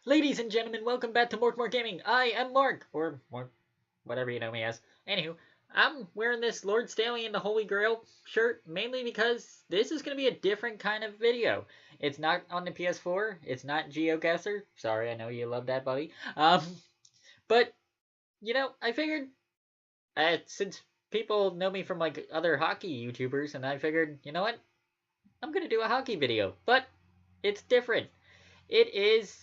Ladies and gentlemen, welcome back to More Gaming. I am Mark, or Mark, whatever you know me as. Anywho, I'm wearing this Lord Staley and the Holy Grail shirt mainly because this is going to be a different kind of video. It's not on the PS4. It's not GeoGuessr. Sorry, I know you love that, buddy. But I figured since people know me from like other hockey YouTubers, and I figured, you know what, I'm gonna do a hockey video, but it's different. It is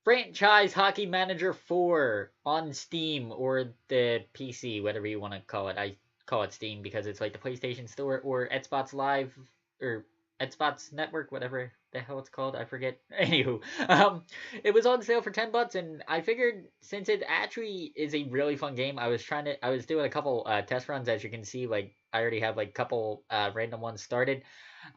Franchise Hockey Manager 4 on Steam or the PC, whatever you want to call it. I call it Steam because it's like the PlayStation Store or Xbox Live or Xbox Network, whatever the hell it's called. I forget. Anywho, it was on sale for $10, and I figured since it actually is a really fun game, I was doing a couple test runs, as you can see. Like I already have like a couple random ones started.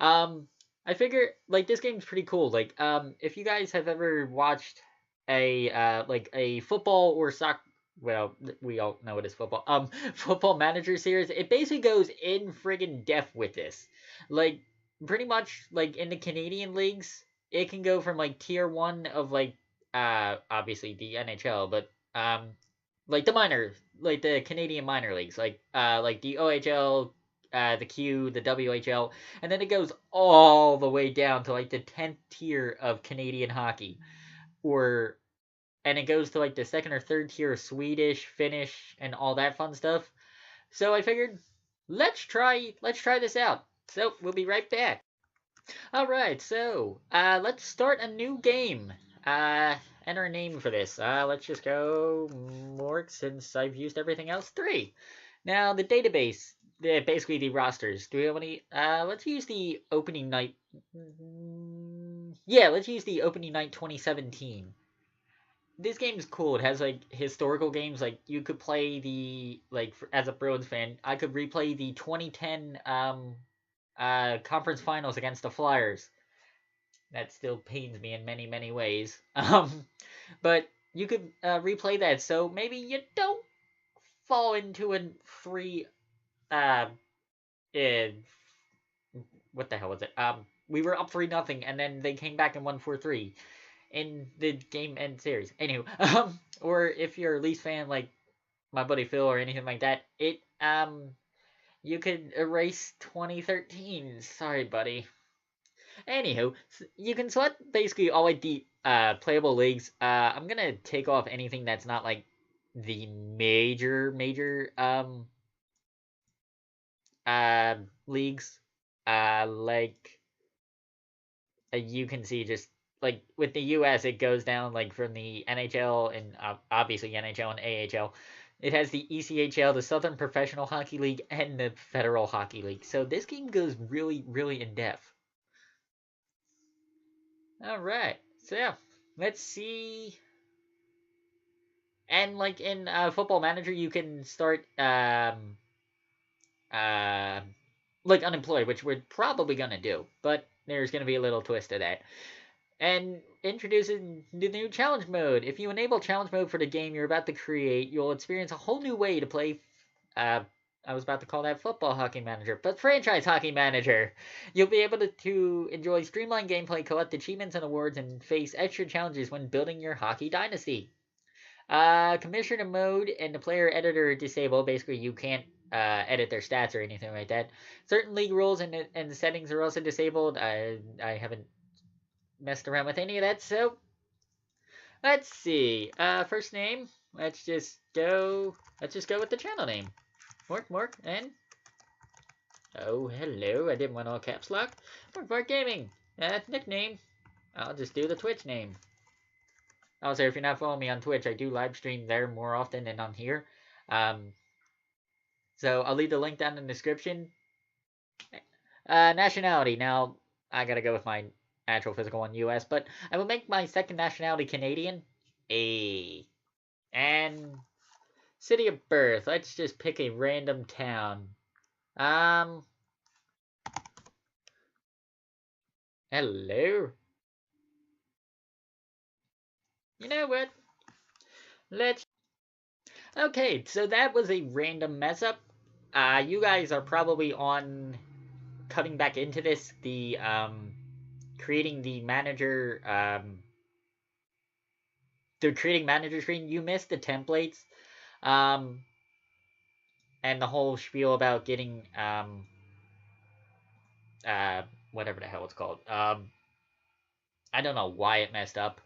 I figure like this game's pretty cool. Like if you guys have ever watched a football or soccer, well, we all know it is football. Football Manager series. It basically goes in friggin' depth with this. Like pretty much like in the Canadian leagues, it can go from like tier 1 of like obviously the NHL, but like the Canadian minor leagues, like the OHL, the Q, the WHL, and then it goes all the way down to like the 10th tier of Canadian hockey, or and it goes to like the second or third tier of Swedish, Finnish, and all that fun stuff. So I figured let's try this out. So we'll be right back. All right, so let's start a new game. Enter a name for this. Let's just go Mork, since I've used everything else. 3. Now the database, basically the rosters. Do we have any? Let's use the opening night. Yeah, let's use the opening night 2017. This game is cool. It has like historical games. Like you could play as a Bruins fan, I could replay the 2010 conference finals against the Flyers. That still pains me in many many ways. But you could replay that, so maybe you don't fall into a free uh, what the hell was it? We were up 3-0, and then they came back and won 4-3 in the game end series. Anywho, or if you're a Leafs fan like my buddy Phil or anything like that, you could erase 2013. Sorry, buddy. Anywho, you can select basically all like the playable leagues. I'm gonna take off anything that's not like the major leagues. Like you can see, just like with the U.S., it goes down like from the NHL and obviously NHL and AHL. It has the ECHL, the Southern Professional Hockey League, and the Federal Hockey League. So this game goes really, really in depth. All right, so yeah, let's see. And like in Football Manager, you can start uh, like unemployed, which we're probably gonna do, but there's gonna be a little twist to that. And introducing the new challenge mode. If you enable challenge mode for the game you're about to create, you'll experience a whole new way to play. I was about to call that Football Hockey Manager, but Franchise Hockey Manager. You'll be able to enjoy streamlined gameplay, collect achievements and awards, and face extra challenges when building your hockey dynasty. Commissioner mode and the player editor disabled. Basically, you can't edit their stats or anything like that. Certain league rules and the settings are also disabled. I haven't messed around with any of that, so let's see. First name. Let's just go with the channel name. Mork, and oh hello. I didn't want all caps lock. Mork Gaming. Nickname. I'll just do the Twitch name. Also, if you're not following me on Twitch, I do live stream there more often than on here. So I'll leave the link down in the description. Nationality. Now, I gotta go with my actual physical one, US, but I will make my second nationality Canadian. And city of birth. Let's just pick a random town. Hello. You know what? Okay, so that was a random mess up. You guys are probably on cutting back into this, the creating the manager the creating manager screen, you missed the templates, and the whole spiel about getting whatever the hell it's called. I don't know why it messed up,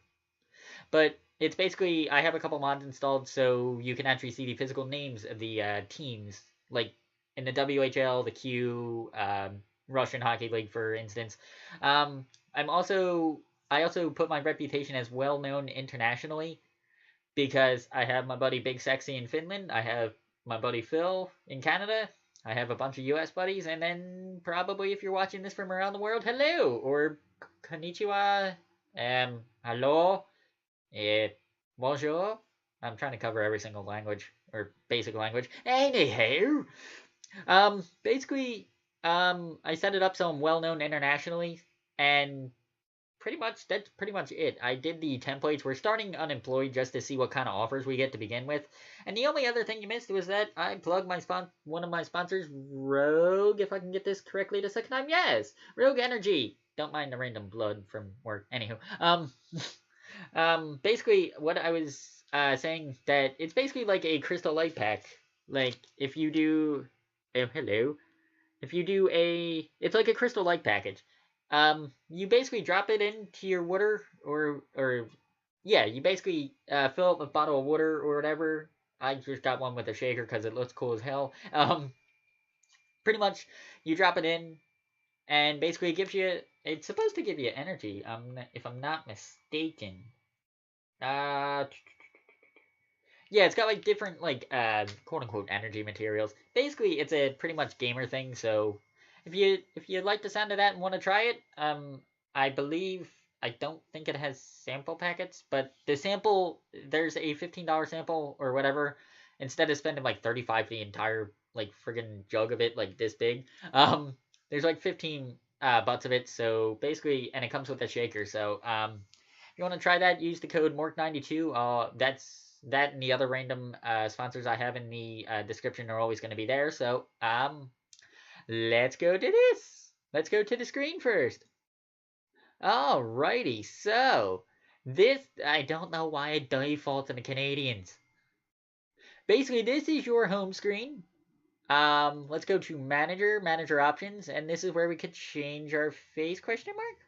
but it's basically I have a couple mods installed so you can actually see the physical names of the teams, like in the WHL, the Q, Russian Hockey League, for instance. I also put my reputation as well known internationally because I have my buddy Big Sexy in Finland, I have my buddy Phil in Canada, I have a bunch of US buddies, and then probably if you're watching this from around the world, hello or konnichiwa, hello, bonjour. I'm trying to cover every single language or basic language. Anyhow, basically, I set it up so I'm well known internationally, and that's pretty much it. I did the templates. We're starting unemployed just to see what kind of offers we get to begin with. And the only other thing you missed was that I plugged one of my sponsors, Rogue, if I can get this correctly the second time. Yes, Rogue Energy. Don't mind the random blood from work. Anywho, basically what I was saying that it's basically like a crystal light pack. Like if you do, hello, if you do it's like a crystal light package. You basically drop it into your water, or yeah, you basically fill up a bottle of water or whatever. I just got one with a shaker because it looks cool as hell. Pretty much, you drop it in, and basically it gives you. It's supposed to give you energy. If I'm not mistaken. Yeah, it's got like different like quote unquote energy materials. Basically, it's a pretty much gamer thing. So if you like the sound of that and want to try it, I don't think it has sample packets, but there's a $15 sample or whatever. Instead of spending like 35 for the entire like friggin' jug of it like this big, there's like 15 butts of it. So basically, and it comes with a shaker. So if you want to try that, use the code MORK92. That and the other random sponsors I have in the description are always going to be there. So let's go to this. Let's go to the screen first. Alrighty, so this, I don't know why it defaults in the Canadians. Basically, this is your home screen. Let's go to manager options, and this is where we could change our face, question mark?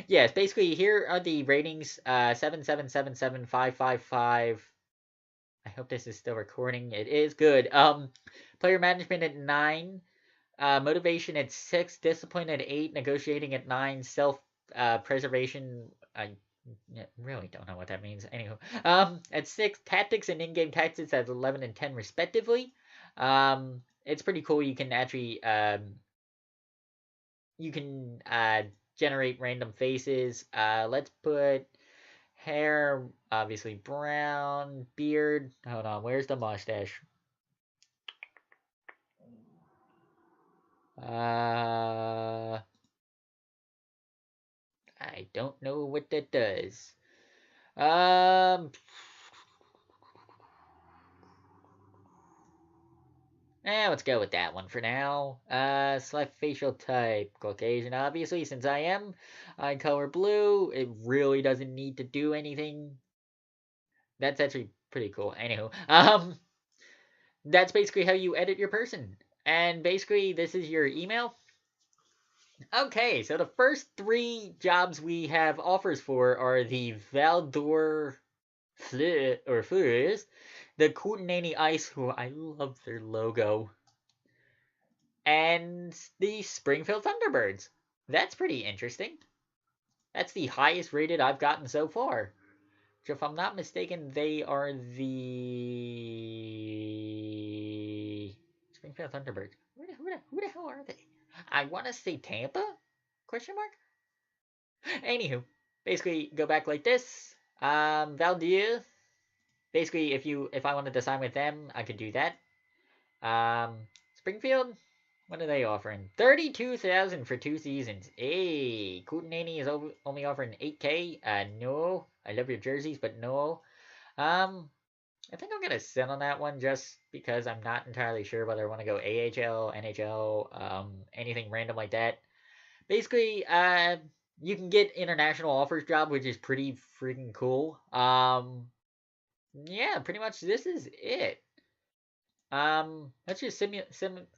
Yes, basically here are the ratings, 7777555. I hope this is still recording. It is good. Player management at 9. Motivation at 6, discipline at 8, negotiating at 9, self preservation. I really don't know what that means. Anywho, at 6, tactics and in-game tactics at 11 and 10 respectively. It's pretty cool. You can actually generate random faces. Let's put hair, obviously brown, beard. Hold on, where's the mustache? I don't know what that does. Let's go with that one for now. Select facial type. Caucasian, obviously, since I am. Eye color blue. It really doesn't need to do anything. That's actually pretty cool. Anywho, that's basically how you edit your person. And basically, this is your email. Okay, so the first 3 jobs we have offers for are the Valdor Fleurs, the Kootenay Ice, who I love their logo, and the Springfield Thunderbirds. That's pretty interesting. That's the highest rated I've gotten so far. If I'm not mistaken, they are the Springfield Thunderbirds. Who the hell are they? I want to say Tampa? Question mark? Anywho, basically go back like this. Valdieu. Basically, if I wanted to sign with them, I could do that. Springfield. What are they offering? 32,000 for 2 seasons. Hey, Kootenay is only offering 8K. No, I love your jerseys, but no. I think I'm gonna sit on that one just because I'm not entirely sure whether I want to go AHL, NHL, anything random like that. Basically, you can get international offers drop, which is pretty freaking cool. Yeah, pretty much this is it. Let's just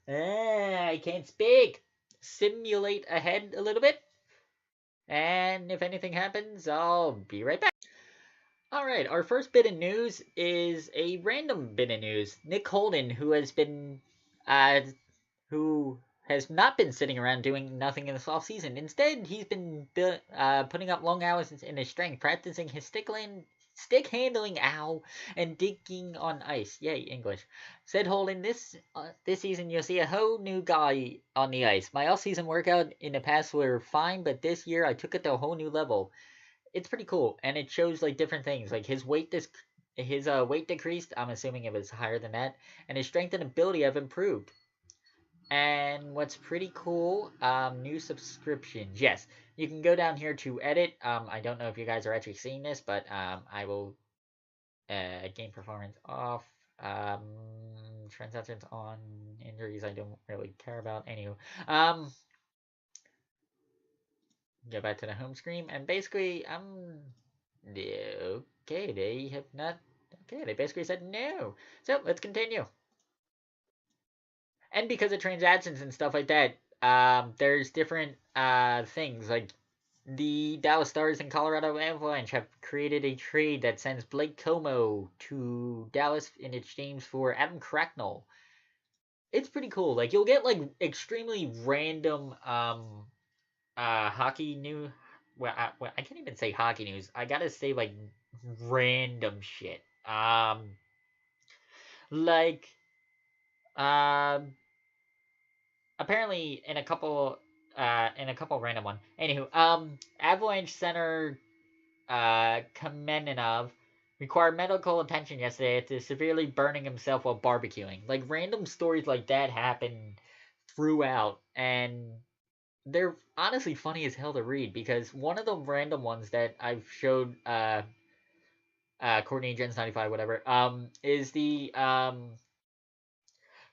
I can't speak. Simulate ahead a little bit. And if anything happens, I'll be right back. Alright, our first bit of news is a random bit of news. Nick Holden, uh, who has not been sitting around doing nothing in this off season. Instead, he's been putting up long hours in his strength, practicing his stick handling, and digging on ice. Yay, English. Said Holden, this season you'll see a whole new guy on the ice. My off-season workout in the past were fine, but this year I took it to a whole new level. It's pretty cool, and it shows like different things. Like his weight decreased. I'm assuming it was higher than that, and his strength and ability have improved. And what's pretty cool, new subscriptions. Yes, you can go down here to edit. I don't know if you guys are actually seeing this, but I will game performance off. Transactions on, injuries I don't really care about. Anywho, go back to the home screen, and basically, okay, they have not. Okay, they basically said no. So let's continue. And because of transactions and stuff like that, there's different things like the Dallas Stars and Colorado Avalanche have created a trade that sends Blake Como to Dallas in exchange for Adam Cracknell. It's pretty cool. Like you'll get like extremely random hockey news. Well, I can't even say hockey news. I gotta say like random shit. Like um apparently in a couple random one. Anywho, Avalanche center Kameninov required medical attention yesterday after severely burning himself while barbecuing. Like random stories like that happen throughout, and they're honestly funny as hell to read because one of the random ones that I've showed Courtney Jens 95 whatever is the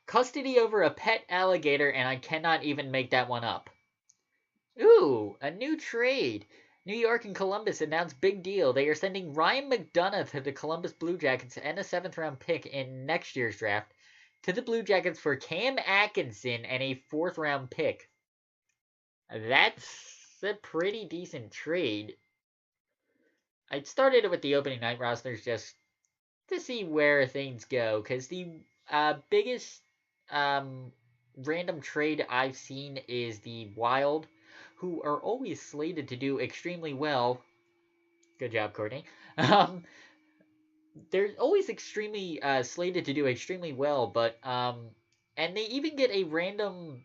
custody over a pet alligator, and I cannot even make that one up. Ooh, a new trade. New York and Columbus announced big deal. They are sending Ryan McDonough to the Columbus Blue Jackets and a 7th-round pick in next year's draft to the Blue Jackets for Cam Atkinson and a 4th-round pick. That's a pretty decent trade. I started it with the opening night rosters just to see where things go, because the biggest random trade I've seen is the Wild, who are always slated to do extremely well. Good job, Courtney. They're always extremely slated to do extremely well, but and they even get a random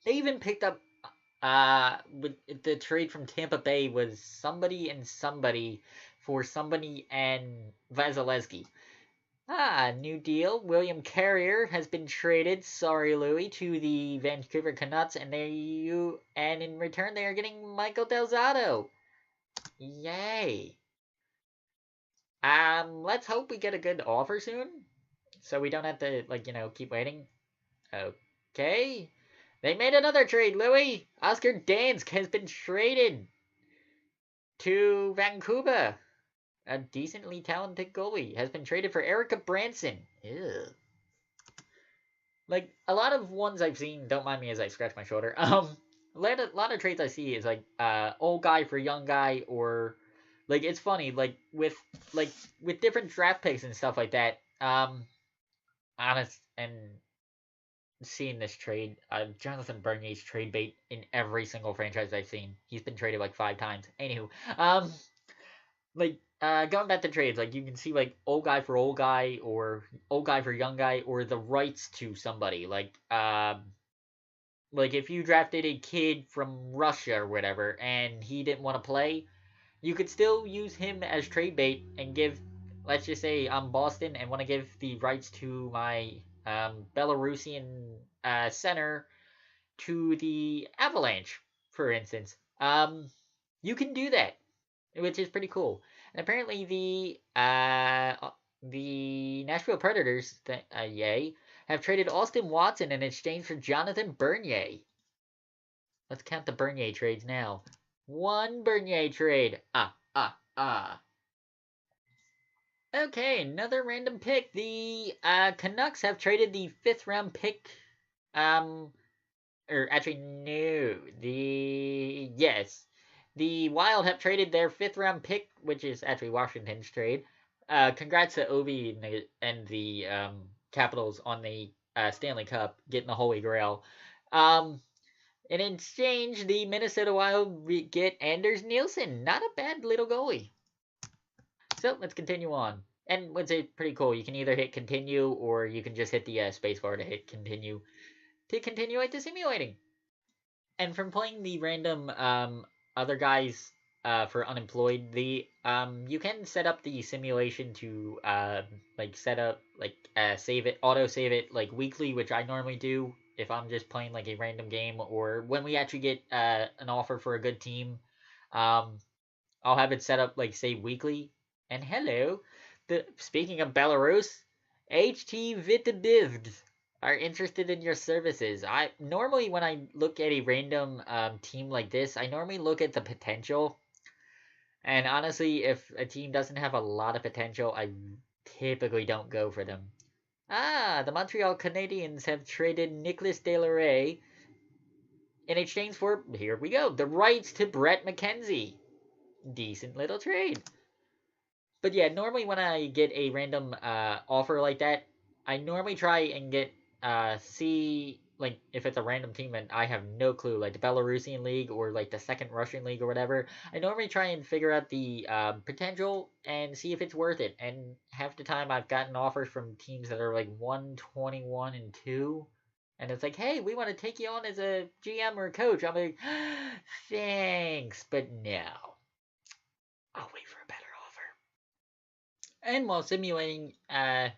they even picked up with the trade from Tampa Bay was somebody and somebody for somebody and Vasilevsky. New deal. William Carrier has been traded, sorry Louie, to the Vancouver Canucks, and in return they are getting Michael Del Zotto. Yay. Let's hope we get a good offer soon, so we don't have to keep waiting. Okay. They made another trade, Louie. Oscar Dansk has been traded to Vancouver. A decently talented goalie has been traded for Erica Branson. Ew. Like a lot of ones I've seen, don't mind me as I scratch my shoulder. A lot of trades I see is like old guy for young guy, or like it's funny with different draft picks and stuff like that. Honest and seeing this trade, Jonathan Bernier's trade bait in every single franchise I've seen. He's been traded like 5 times. Anywho, going back to trades, like you can see like old guy for old guy, or old guy for young guy, or the rights to somebody. Like if you drafted a kid from Russia or whatever, and he didn't want to play, you could still use him as trade bait and give. Let's just say I'm Boston and want to give the rights to my Belarusian center to the Avalanche, for instance. You can do that, which is pretty cool. And apparently the Nashville Predators, yay, have traded Austin Watson in exchange for Jonathan Bernier. Let's count the Bernier trades now. One Bernier trade. Okay, another random pick. The Canucks have traded the 5th round pick. Or actually, no. The Wild have traded their 5th round pick, which is actually Washington's trade. Congrats to Ovi and the Capitals on the Stanley Cup, getting the Holy Grail. In exchange, the Minnesota Wild get Anders Nielsen. Not a bad little goalie. So let's continue on. And what's pretty cool, you can either hit continue or you can just hit the spacebar to hit continue to continuate the simulating. And from playing the random other guys for unemployed, the you can set up the simulation to like set up like save it, auto save it like weekly, which I normally do if I'm just playing like a random game, or when we actually get an offer for a good team. I'll have it set up like say weekly. And hello, speaking of Belarus, HT Vitebivd are interested in your services. I normally, when I look at a random team like this, I normally look at the potential. And honestly, if a team doesn't have a lot of potential, I typically don't go for them. The Montreal Canadiens have traded Nicolas Deslauriers in exchange for, here we go, the rights to Brett McKenzie. Decent little trade. But yeah, normally when I get a random offer like that, I normally try and get see like if it's a random team and I have no clue, like the Belarusian league or like the second Russian league or whatever. I normally try and figure out the potential and see if it's worth it. And half the time I've gotten offers from teams that are like 121-2. And it's like, hey, we want to take you on as a GM or a coach. I'm like, thanks, but no. I'll wait for a better offer. And while simulating,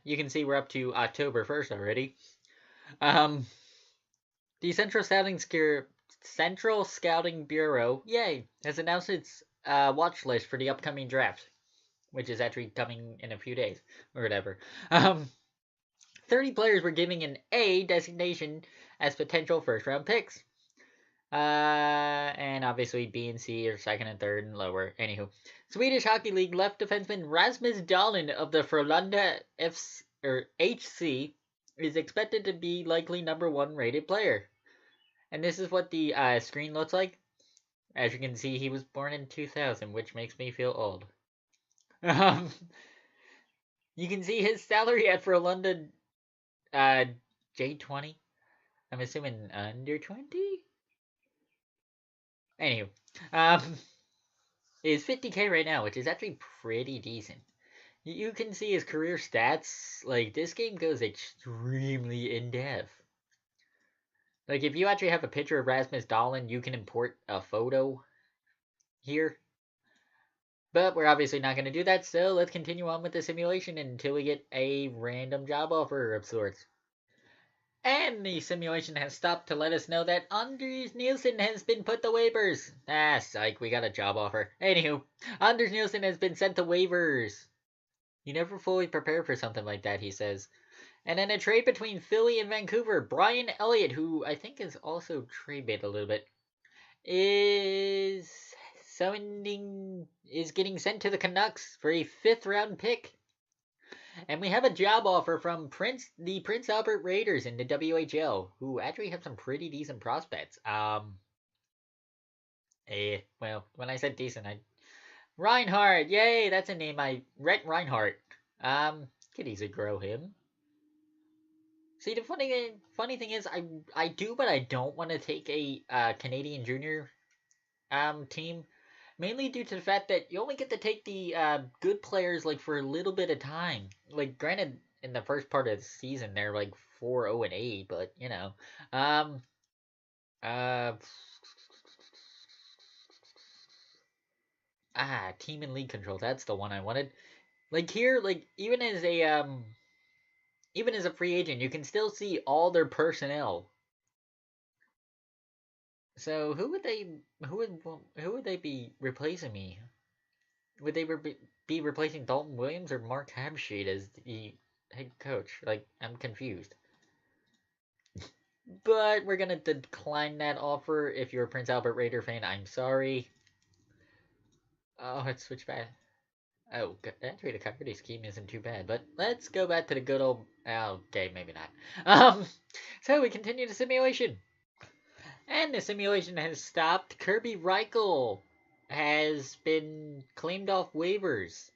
you can see we're up to October 1st already. The Central Scouting Bureau, yay, has announced its watch list for the upcoming draft, which is actually coming in a few days or whatever. 30 players were given an A designation as potential first-round picks. And obviously B and C are second and third and lower. Anywho, Swedish Hockey League left defenseman Rasmus Dahlin of the Frölunda HC is expected to be likely number 1 rated player. And this is what the screen looks like. As you can see, he was born in 2000, which makes me feel old. You can see his salary at Frölunda J20. I'm assuming under 20? Anywho, is 50k right now, which is actually pretty decent. You can see his career stats. Like, this game goes extremely in-depth. Like, if you actually have a picture of Rasmus Dahlin, you can import a photo here. But we're obviously not going to do that, so let's continue on with the simulation until we get a random job offer of sorts. And the simulation has stopped to let us know that Anders Nielsen has been put to waivers. Psych, we got a job offer. Anywho, Anders Nielsen has been sent to waivers. You never fully prepare for something like that, he says. And then a trade between Philly and Vancouver. Brian Elliott, who I think is also trade bait a little bit, is getting sent to the Canucks for a 5th round pick. And we have a job offer from the Prince Albert Raiders in the WHL, who actually have some pretty decent prospects. Well, when I said decent, Reinhardt, yay, that's a name Rhett Reinhardt. Could easily grow him. See, the funny thing is, I do, but I don't want to take a Canadian junior team, mainly due to the fact that you only get to take the good players like for a little bit of time. Like, granted, in the first part of the season they're like 4-0-8, but you know, team and league control. That's the one I wanted. Like here, like even as a free agent, you can still see all their personnel. So who would they be replacing me? Would they be replacing Dalton Williams or Mark Habsheed as the head coach? Like, I'm confused. but we're gonna decline that offer. If you're a Prince Albert Raider fan, I'm sorry. Oh, let's switch back. Oh, actually, the Coyote scheme isn't too bad, but let's go back to the good old. Okay, maybe not. So we continue the simulation, and the simulation has stopped. Kirby Reichel has been claimed off waivers.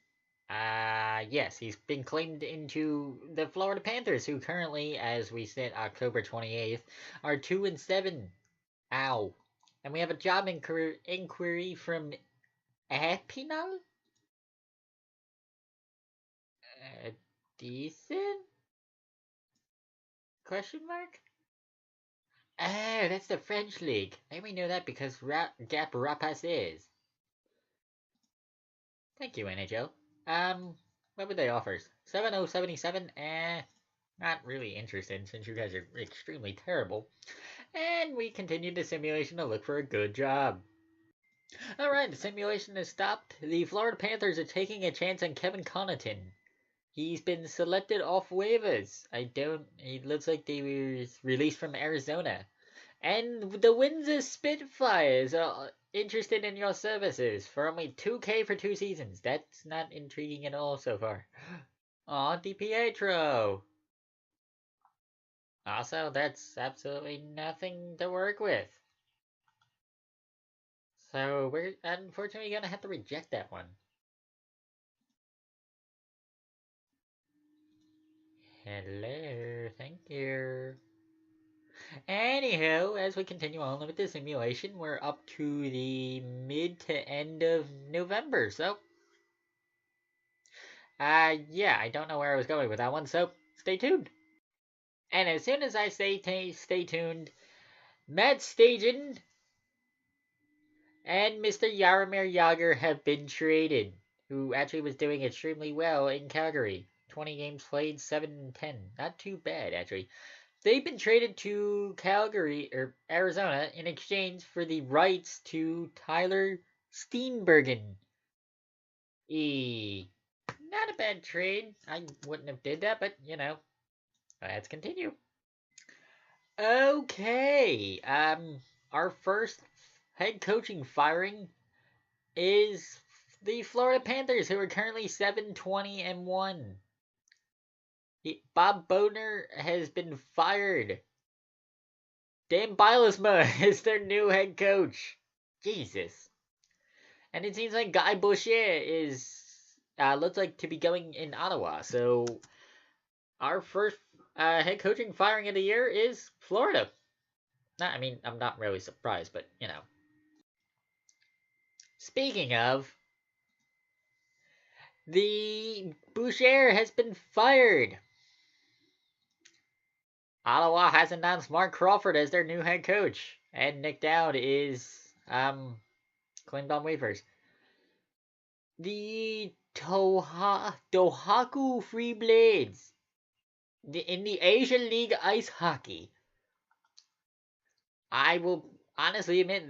Yes, he's been claimed into the Florida Panthers, who currently, as we said, October 28th, are 2-7. Ow. And we have a job inquiry from Epinal? Decent? Question mark? Oh, that's the French league. I only know that because Gap Rapace is. Thank you, NHL. What would they offer? 7077? Not really interested since you guys are extremely terrible. And we continue the simulation to look for a good job. Alright, the simulation has stopped. The Florida Panthers are taking a chance on Kevin Connaughton. He's been selected off waivers. He looks like they were released from Arizona. And the Windsor Spitfires are interested in your services for only 2K for 2 seasons. That's not intriguing at all so far. Aw, DiPietro. Also, that's absolutely nothing to work with. So we're unfortunately gonna have to reject that one. Hello, thank you. Anyhow, as we continue on with the simulation, we're up to the mid to end of November, so yeah, I don't know where I was going with that one, so stay tuned. And as soon as I say stay tuned, Matt Stajan and Mr. Jaromir Jagr have been traded, who actually was doing extremely well in Calgary. 20 games played, 7-10. Not too bad, actually. They've been traded to Calgary, or Arizona, in exchange for the rights to Tyler Steenbergen. Not a bad trade. I wouldn't have did that, but, let's continue. Okay, our first head coaching firing is the Florida Panthers, who are currently 7-20-1. Bob Bodner has been fired. Dan Bylsma is their new head coach. Jesus. And it seems like Guy Boucher looks like to be going in Ottawa. So our first head coaching firing of the year is Florida. I'm not really surprised, but Speaking of, the Boucher has been fired. Ottawa has announced Mark Crawford as their new head coach, and Nick Dowd is claimed on waivers. The Tohaku Free Blades in the Asian League Ice Hockey. I will honestly admit,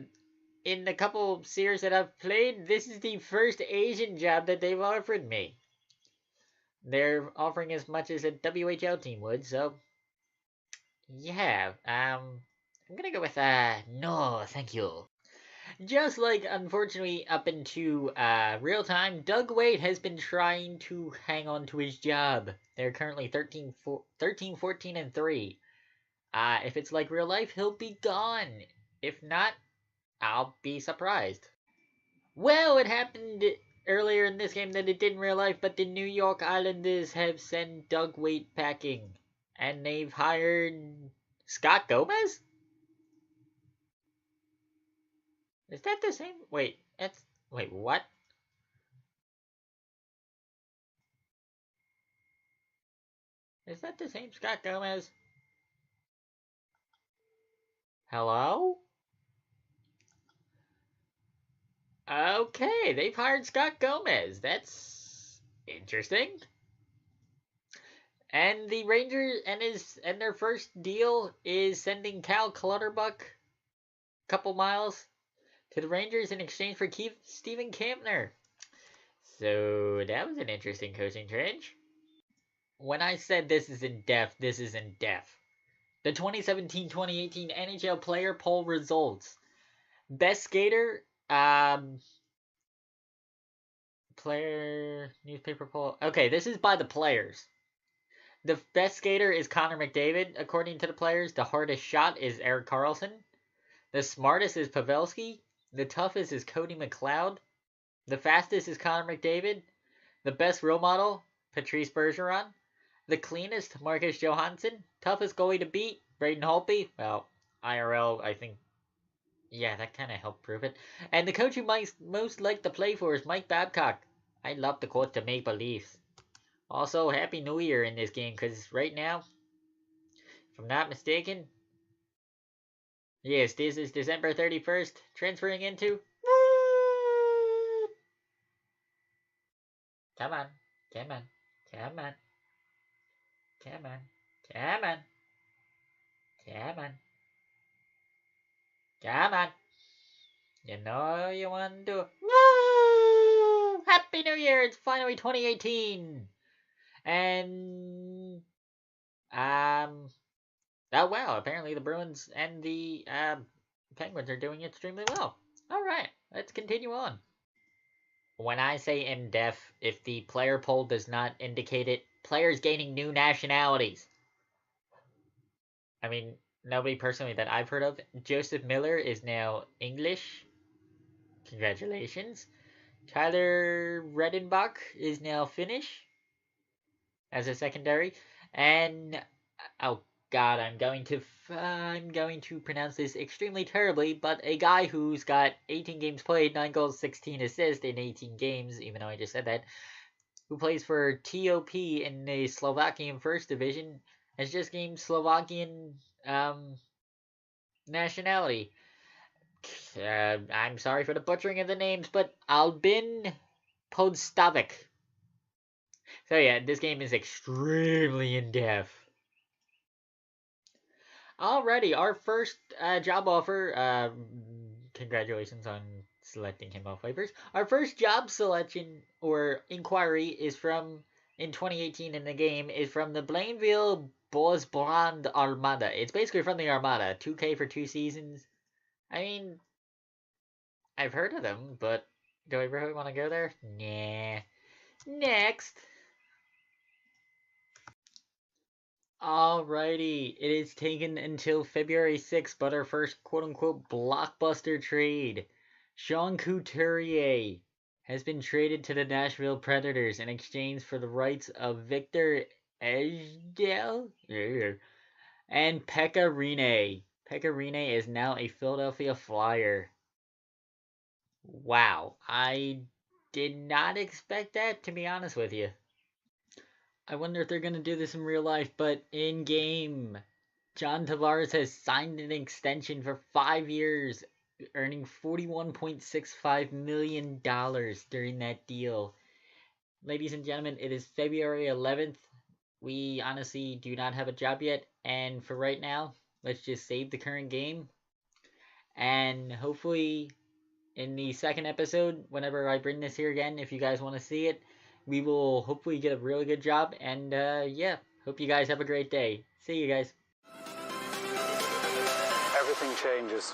in the couple series that I've played, this is the first Asian job that they've offered me. They're offering as much as a WHL team would, so yeah. I'm gonna go with no, thank you. Just like, unfortunately, up into real time, Doug Wade has been trying to hang on to his job. They're currently 13, 14, and 3. If it's like real life, he'll be gone. If not, I'll be surprised. Well, it happened earlier in this game than it did in real life, but the New York Islanders have sent Doug Wade packing. And they've hired Scott Gomez? Is that the same? Wait, what? Is that the same Scott Gomez? Hello? Okay, they've hired Scott Gomez. That's interesting. And the Rangers and their first deal is sending Cal Clutterbuck a couple miles to the Rangers in exchange for Steven Kampner. So that was an interesting coaching change. When I said this is in depth, this is in depth. The 2017-2018 NHL player poll results. Best skater, player newspaper poll. Okay, this is by the players. The best skater is Connor McDavid, according to the players. The hardest shot is Erik Karlsson. The smartest is Pavelski. The toughest is Cody McLeod. The fastest is Connor McDavid. The best role model, Patrice Bergeron. The cleanest, Marcus Johansson. Toughest goalie to beat, Braden Holtby. Well, IRL, I think. Yeah, that kind of helped prove it. And the coach who most liked to play for is Mike Babcock. I love the quote to Maple Leafs. Also, Happy New Year in this game, because right now, if I'm not mistaken, yes, this is December 31st, transferring into... Come on, come on, come on, come on, come on, come on, come on. You know you want to do it. Woo! Happy New Year! It's finally 2018! And, oh wow, apparently the Bruins and the, Penguins are doing extremely well. Alright, let's continue on. When I say in-depth, if the player poll does not indicate it, players gaining new nationalities. I mean, nobody personally that I've heard of. Joseph Miller is now English. Congratulations. Tyler Redenbach is now Finnish as a secondary, and oh god, I'm going to pronounce this extremely terribly, but a guy who's got 18 games played, 9 goals, 16 assists in 18 games, even though I just said that, who plays for TOP in the Slovakian First Division, has just gained Slovakian nationality. I'm sorry for the butchering of the names, but Albin Podstavik. So yeah, this game is extremely in-depth. Alrighty, our first job offer, congratulations on selecting him off waivers. Our first job selection or inquiry is from, in 2018 in the game, is from the Blainville Bosbrand Armada. It's basically from the Armada. 2K for 2 seasons. I mean, I've heard of them, but do I really want to go there? Nah. Next. Alrighty, it is taken until February 6th, but our first quote-unquote blockbuster trade. Sean Couturier has been traded to the Nashville Predators in exchange for the rights of Victor Ejdsell and Pekka Rinne. Pekka Rinne is now a Philadelphia Flyer. Wow, I did not expect that, to be honest with you. I wonder if they're going to do this in real life, but in game, John Tavares has signed an extension for 5 years, earning $41.65 million during that deal. Ladies and gentlemen, it is February 11th. We honestly do not have a job yet, and for right now, let's just save the current game. And hopefully, in the second episode, whenever I bring this here again, if you guys want to see it, we will hopefully get a really good job. And yeah, hope you guys have a great day. See you guys. Everything changes